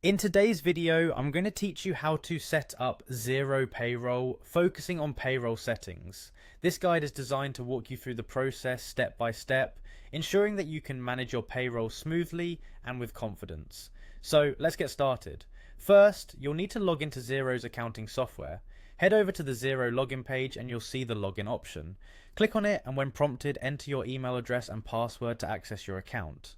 In today's video, I'm going to teach you how to set up Xero Payroll, focusing on payroll settings. This guide is designed to walk you through the process step by step, ensuring that you can manage your payroll smoothly and with confidence. So let's get started. First, you'll need to log into Xero's accounting software. Head over to the Xero login page and you'll see the login option. Click on it and when prompted, enter your email address and password to access your account.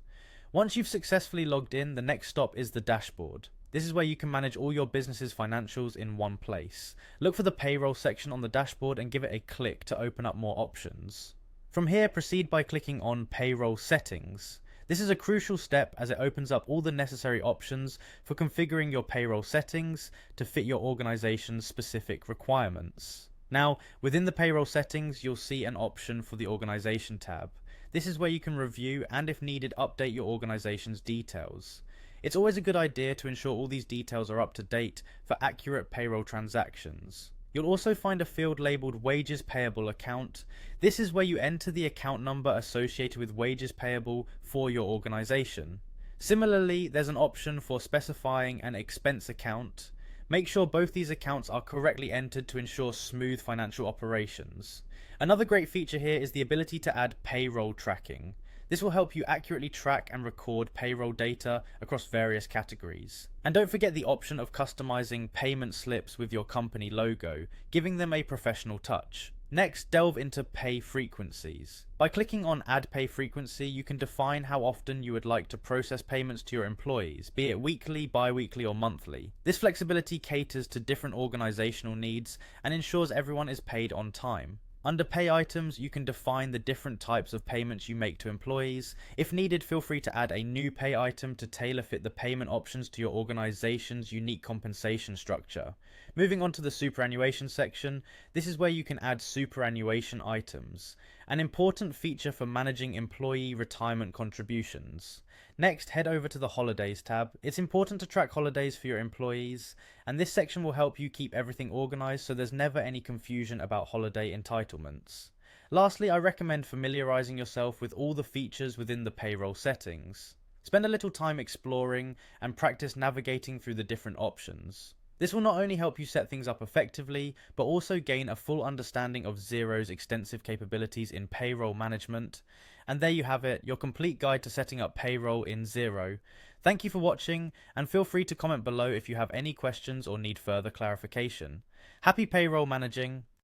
Once you've successfully logged in, the next stop is the dashboard. This is where you can manage all your business's financials in one place. Look for the payroll section on the dashboard and give it a click to open up more options. From here, proceed by clicking on Payroll Settings. This is a crucial step as it opens up all the necessary options for configuring your payroll settings to fit your organization's specific requirements. Now, within the payroll settings, you'll see an option for the organization tab. This is where you can review and, if needed, update your organization's details. It's always a good idea to ensure all these details are up to date for accurate payroll transactions. You'll also find a field labeled Wages Payable Account. This is where you enter the account number associated with wages payable for your organization. Similarly, there's an option for specifying an expense account. Make sure both these accounts are correctly entered to ensure smooth financial operations. Another great feature here is the ability to add payroll tracking. This will help you accurately track and record payroll data across various categories. And don't forget the option of customizing payment slips with your company logo, giving them a professional touch. Next, delve into pay frequencies. By clicking on Add Pay Frequency, you can define how often you would like to process payments to your employees, be it weekly, bi-weekly, or monthly. This flexibility caters to different organizational needs and ensures everyone is paid on time. Under Pay Items, you can define the different types of payments you make to employees. If needed, feel free to add a new pay item to tailor fit the payment options to your organization's unique compensation structure. Moving on to the superannuation section, this is where you can add superannuation items, an important feature for managing employee retirement contributions. Next, head over to the Holidays tab. It's important to track holidays for your employees, and this section will help you keep everything organized so there's never any confusion about holiday entitlements. Lastly, I recommend familiarizing yourself with all the features within the payroll settings. Spend a little time exploring and practice navigating through the different options. This will not only help you set things up effectively, but also gain a full understanding of Xero's extensive capabilities in payroll management. And there you have it, your complete guide to setting up payroll in Xero. Thank you for watching, and feel free to comment below if you have any questions or need further clarification. Happy payroll managing!